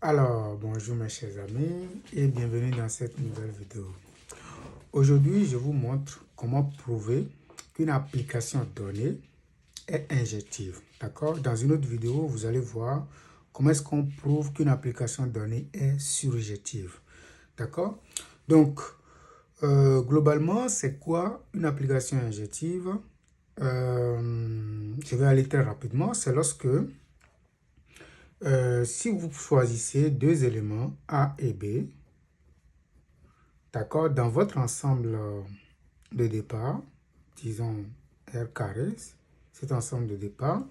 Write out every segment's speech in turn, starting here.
Alors, bonjour mes chers amis et bienvenue dans cette nouvelle vidéo. Aujourd'hui, je vous montre comment prouver qu'une application donnée est injective. D'accord? Dans une autre vidéo, vous allez voir comment est-ce qu'on prouve qu'une application donnée est surjective. D'accord? Donc, globalement, c'est quoi une application injective? Je vais aller très rapidement. C'est lorsque si vous choisissez deux éléments A et B, d'accord, dans votre ensemble de départ, disons R carré, cet ensemble de départ,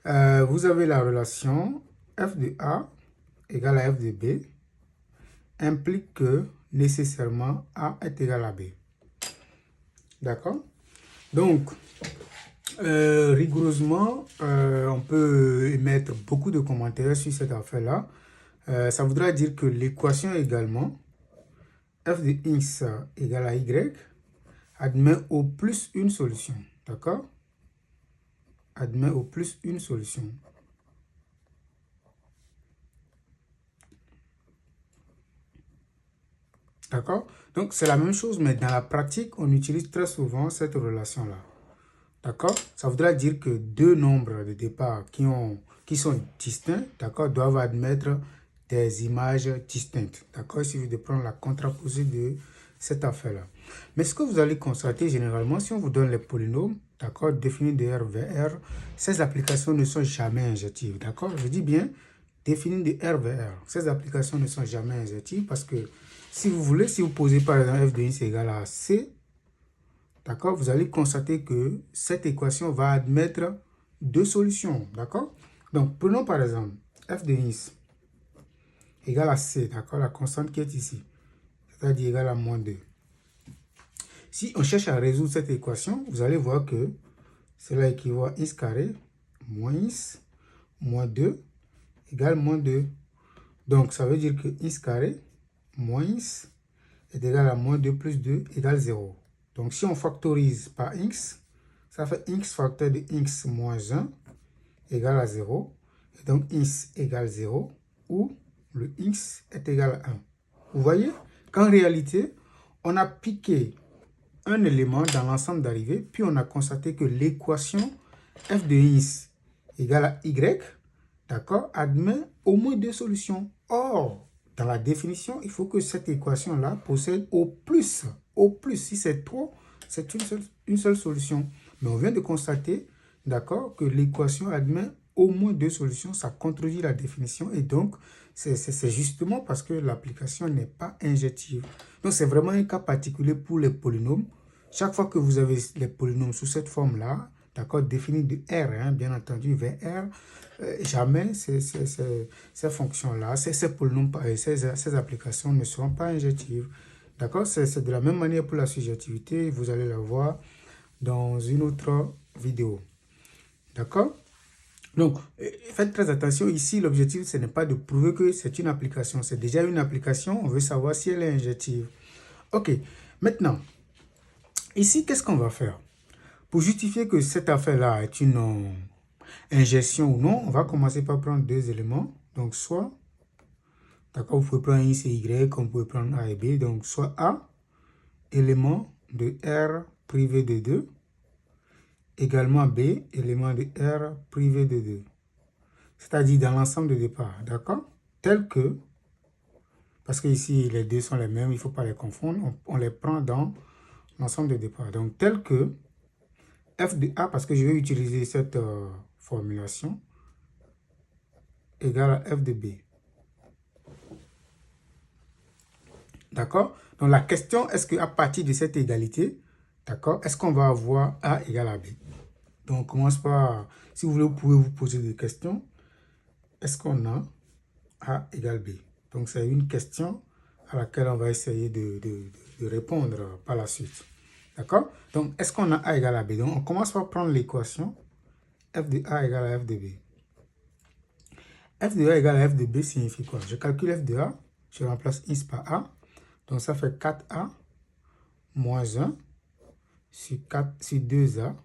vous avez la relation f de A égale à f de B, implique que nécessairement A est égal à B. D'accord? Donc, rigoureusement, on peut émettre beaucoup de commentaires sur cette affaire-là. Ça voudra dire que l'équation également, f de x égale à y, admet au plus une solution. D'accord? Admet au plus une solution. D'accord? Donc, c'est la même chose, mais dans la pratique, on utilise très souvent cette relation-là. D'accord? Ça voudra dire que deux nombres de départ qui sont distincts, d'accord, doivent admettre des images distinctes. D'accord? Il suffit de prendre la contraposée de cette affaire-là. Mais ce que vous allez constater généralement, si on vous donne les polynômes, d'accord, définis de R vers R, ces applications ne sont jamais injectives. D'accord? Je dis bien définis de R vers R. Ces applications ne sont jamais injectives parce que si vous voulez, si vous posez par exemple f de x égale à C, d'accord, vous allez constater que cette équation va admettre deux solutions, d'accord? Donc, prenons par exemple f de x égale à c, d'accord, la constante qui est ici, c'est-à-dire égale à moins 2. Si on cherche à résoudre cette équation, vous allez voir que cela équivaut à x carré moins x moins 2 égale moins 2. Donc, ça veut dire que x carré moins x est égal à moins 2 plus 2 égale 0. Donc, si on factorise par x, ça fait x facteur de x moins 1 égale à 0. Et donc, x égale 0, ou le x est égal à 1. Vous voyez qu'en réalité, on a piqué un élément dans l'ensemble d'arrivée, puis on a constaté que l'équation f de x égale à y, d'accord, admet au moins deux solutions. Or, dans la définition, il faut que cette équation-là possède au plus. Au plus, si c'est trop, c'est une seule solution. Mais on vient de constater, d'accord, que l'équation admet au moins deux solutions. Ça contredit la définition et donc, c'est justement parce que l'application n'est pas injective. Donc, c'est vraiment un cas particulier pour les polynômes. Chaque fois que vous avez les polynômes sous cette forme-là, d'accord, définis de R, hein, bien entendu, vers R, jamais ces fonctions-là, ces polynômes, ces applications ne seront pas injectives. D'accord? C'est de la même manière pour la surjectivité, vous allez la voir dans une autre vidéo. D'accord? Donc, faites très attention. Ici, l'objectif, ce n'est pas de prouver que c'est une application. C'est déjà une application. On veut savoir si elle est injective. OK. Maintenant, ici, qu'est-ce qu'on va faire? Pour justifier que cette affaire-là est une ingestion ou non, on va commencer par prendre deux éléments. Donc, soit, d'accord, vous pouvez prendre x et y, comme vous pouvez prendre a et b. Donc, soit a, élément de R privé de 2, également b, élément de R privé de 2. C'est-à-dire dans l'ensemble de départ, d'accord? Tel que, parce que ici les deux sont les mêmes, il ne faut pas les confondre, on les prend dans l'ensemble de départ. Donc, tel que f de a, parce que je vais utiliser cette formulation, égale à f de b. D'accord? Donc, la question, est-ce qu'à partir de cette égalité, d'accord, est-ce qu'on va avoir a égale à b? Donc, on commence par, si vous voulez, vous pouvez vous poser des questions. Est-ce qu'on a a égale b? Donc, c'est une question à laquelle on va essayer de répondre par la suite. D'accord? Donc, est-ce qu'on a a égale à b? Donc, on commence par prendre l'équation f de a égale à f de b. F de a égale à f de b signifie quoi? Je calcule f de a, je remplace x par a. Donc, ça fait 4a moins 1 sur 2a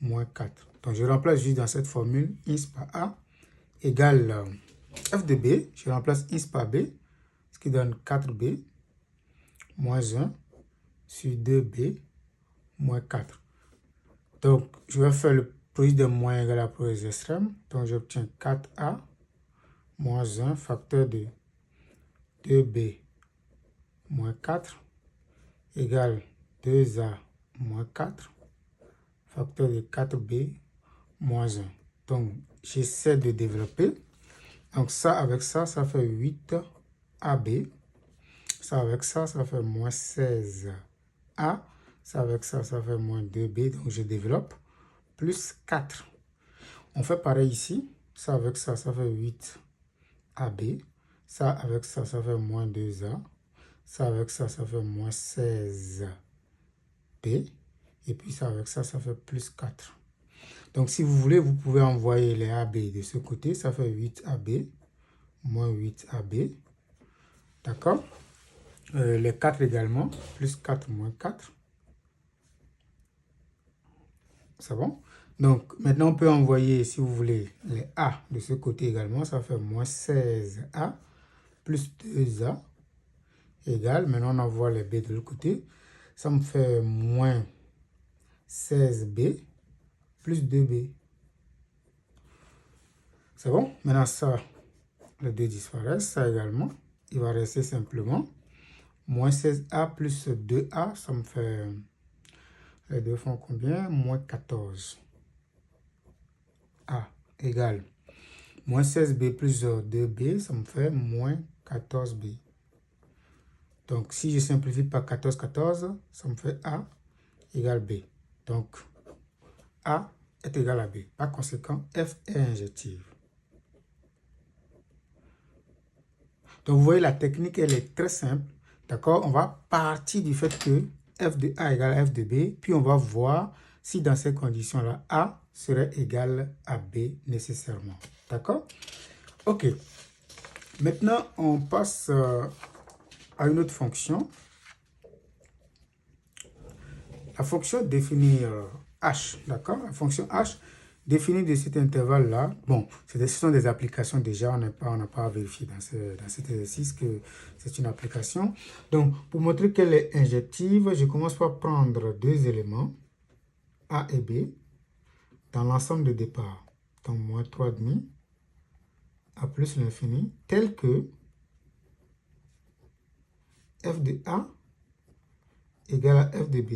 moins 4. Donc, je remplace juste dans cette formule x par a égale f de b, je remplace ins par b, ce qui donne 4b moins 1 sur 2b moins 4. Donc, je vais faire le produit des moins égal à la produit des extrêmes. Donc, j'obtiens 4a moins 1 facteur de 2b moins 4 égale 2a moins 4 facteur de 4b moins 1. Donc, j'essaie de développer. Donc, ça avec ça, ça fait 8ab. Ça avec ça, ça fait moins 16a. Ça avec ça, ça fait moins 2b. Donc, je développe. Plus 4. On fait pareil ici. Ça avec ça, ça fait 8ab. Ça avec ça, ça fait moins 2a. Ça avec ça, ça fait moins 16b. Et puis ça avec ça, ça fait plus 4. Donc, si vous voulez, vous pouvez envoyer les AB de ce côté. Ça fait 8AB moins 8AB. D'accord? Les 4 également. Plus 4 moins 4. C'est bon? Donc, maintenant, on peut envoyer, si vous voulez, les A de ce côté également. Ça fait moins 16A plus 2A égale. Maintenant, on envoie les B de l'autre côté. Ça me fait moins 16B plus 2B. C'est bon? Maintenant, ça, les deux disparaissent. Ça également, il va rester simplement moins 16A plus 2A. Ça me fait, les deux font combien? Moins 14. A égale moins 16B plus 2B. Ça me fait moins 14B. Donc, si je simplifie par 14, 14, ça me fait A égale B. Donc, A est égal à B. Par conséquent, F est injective. Donc, vous voyez, la technique, elle est très simple. D'accord? On va partir du fait que f de A égale à f de B. Puis, on va voir si dans ces conditions-là, A serait égal à B nécessairement. D'accord? OK. Maintenant, on passe à une autre fonction. La fonction définit h. D'accord? La fonction h définie de cet intervalle-là. Bon, ce sont des applications déjà. On n'a pas à vérifier dans cet exercice que c'est une application. Donc, pour montrer qu'elle est injective, je commence par prendre deux éléments, A et B, dans l'ensemble de départ. Donc, moins 3,5 A plus l'infini, tel que f de A égale à f de B.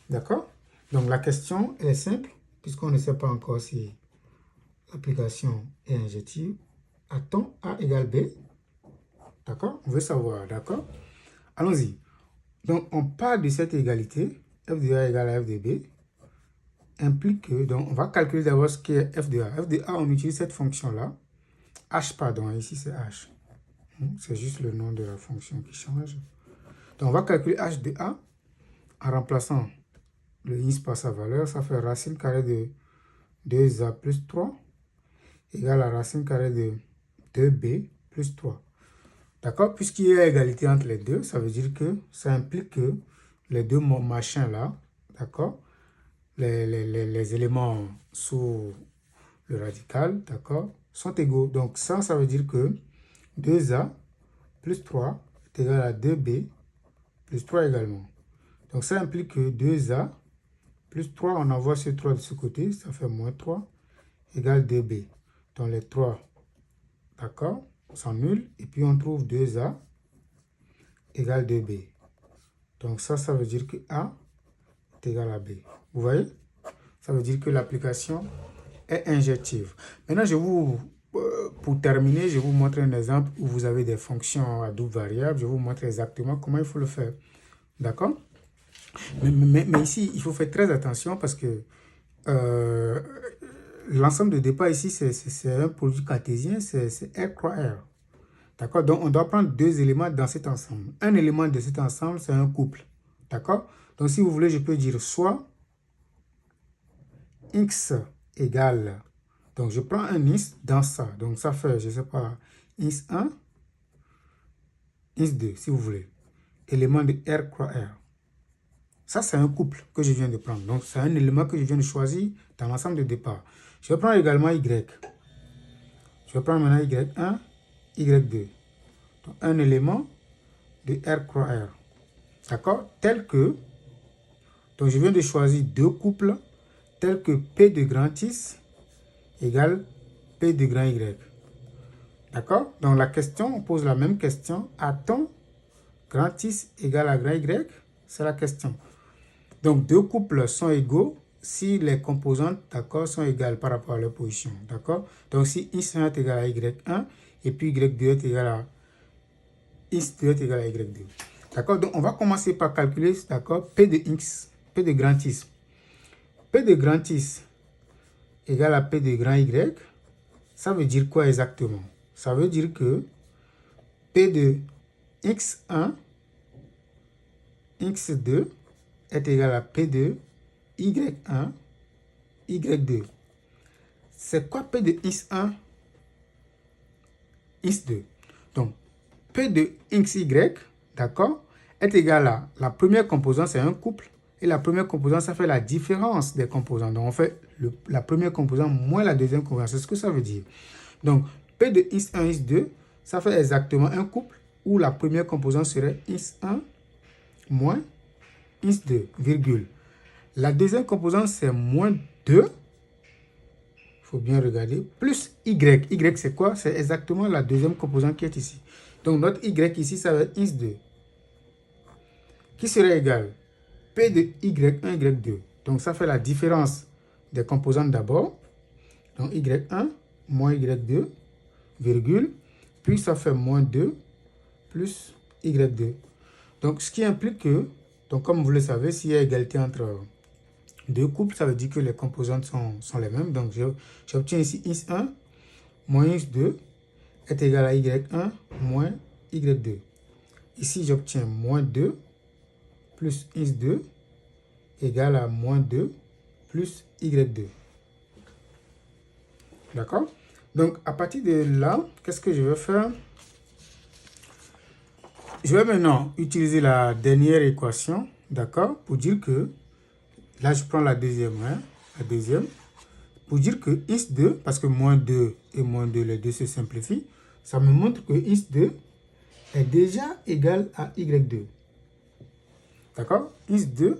D'accord? Donc, la question est simple, puisqu'on ne sait pas encore si l'application est injective. A-t-on A égale B? D'accord? On veut savoir, d'accord? Allons-y. Donc, on parle de cette égalité, f de A égale à f de B, implique que, donc, on va calculer d'abord ce qui est f de A. F de A, on utilise cette fonction-là. H, pardon, ici c'est H. C'est juste le nom de la fonction qui change. Donc, on va calculer H de A en remplaçant le ins par sa valeur. Ça fait racine carrée de 2A plus 3 égale à racine carrée de 2B plus 3. D'accord? Puisqu'il y a égalité entre les deux, ça veut dire que ça implique que les deux machins là, d'accord, les éléments sous le radical, d'accord, sont égaux. Donc ça veut dire que 2A plus 3 est égal à 2B plus 3 également. Donc ça implique que 2A plus 3, on envoie ce 3 de ce côté, ça fait moins 3 égale 2B. Donc les 3, d'accord, s'annulent. Et puis on trouve 2A égale 2B. Donc ça veut dire que A est égal à B. Vous voyez? Ça veut dire que l'application est injective. Maintenant, pour terminer, je vous montre un exemple où vous avez des fonctions à double variable. Je vous montre exactement comment il faut le faire. D'accord? Mais ici, il faut faire très attention parce que l'ensemble de départ ici, c'est un produit cartésien, c'est R croix R. D'accord? Donc, on doit prendre deux éléments dans cet ensemble. Un élément de cet ensemble, c'est un couple. D'accord? Donc, si vous voulez, je peux dire soit x égale, donc je prends un x dans ça. Donc, ça fait, je ne sais pas, x 1, x 2, si vous voulez. Élément de R croix R. Ça, c'est un couple que je viens de prendre. Donc, c'est un élément que je viens de choisir dans l'ensemble de départ. Je vais prendre également y. Je vais prendre maintenant Y1, Y2. Donc, un élément de R croix R. D'accord? Tel que, donc je viens de choisir deux couples, tels que P de grand X égale P de grand Y. D'accord? Donc la question, on pose la même question. A-t-on grand X égale à grand Y? C'est la question. Donc deux couples sont égaux si les composantes, d'accord, sont égales par rapport à leur position. D'accord? Donc si X1 est égal à Y1 et puis Y2 est égal à X2 est égal à Y2. D'accord? Donc on va commencer par calculer, d'accord, P de X, P de grand X. P de grand X égale à P de grand Y. Ça veut dire quoi exactement? Ça veut dire que P de X1, X2 est égal à P de Y1, Y2. C'est quoi P de X1, X2? Donc, P de XY, d'accord, est égal à la première composante, c'est un couple. Et la première composante, ça fait la différence des composants. Donc, on fait la première composante moins la deuxième composante. C'est ce que ça veut dire. Donc, P de X1, X2, ça fait exactement un couple où la première composante serait X1 moins X2, virgule. La deuxième composante, c'est moins 2. Il faut bien regarder. Plus Y. Y, c'est quoi? C'est exactement la deuxième composante qui est ici. Donc, notre Y ici, ça va être X2. Qui serait égal? P de Y1, Y2. Donc, ça fait la différence des composantes d'abord. Donc, Y1 moins Y2, virgule. Puis, ça fait moins 2 plus Y2. Donc, ce qui implique que, donc, comme vous le savez, s'il y a égalité entre deux couples, ça veut dire que les composantes sont les mêmes. Donc, j'obtiens ici X1 moins X2 est égal à Y1 moins Y2. Ici, j'obtiens moins 2 plus X2 égale à moins 2 plus Y2. D'accord? Donc, à partir de là, qu'est-ce que je vais faire? Je vais maintenant utiliser la dernière équation, d'accord, pour dire que, là je prends la deuxième, pour dire que X2, parce que moins 2 et moins 2, les deux se simplifient, ça me montre que X2 est déjà égal à Y2. D'accord? X2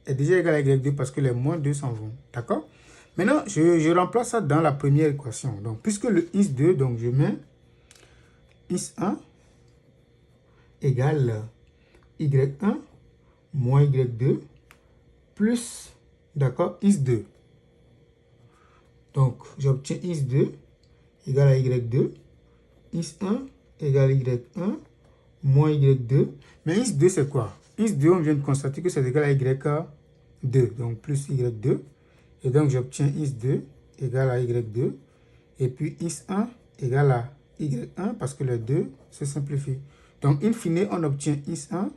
est déjà égal à Y2 parce que les moins 2 s'en vont. D'accord? Maintenant, je remplace ça dans la première équation. Donc, puisque le X2, donc je mets X1 égale Y1 moins Y2 plus, d'accord, X2. Donc, j'obtiens X2 égale à Y2, X1 égale Y1 moins Y2. Mais X2, c'est quoi? X2, on vient de constater que c'est égal à Y2, donc plus Y2. Et donc, j'obtiens X2 égale à Y2. Et puis, X1 égale à Y1 parce que les deux se simplifient. Donc, in fine, on obtient X1,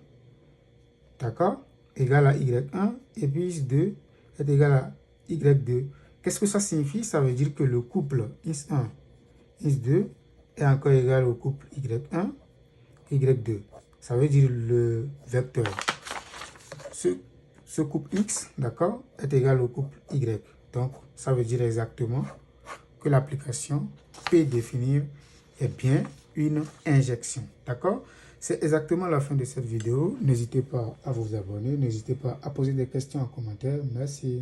d'accord, égal à Y1. Et puis, X2 est égal à Y2. Qu'est-ce que ça signifie? Ça veut dire que le couple X1, X2 est encore égal au couple Y1, Y2. Ça veut dire le vecteur. Ce couple X, d'accord, est égal au couple Y. Donc, ça veut dire exactement que l'application P définir est bien une injection. D'accord? C'est exactement la fin de cette vidéo. N'hésitez pas à vous abonner. N'hésitez pas à poser des questions en commentaire. Merci.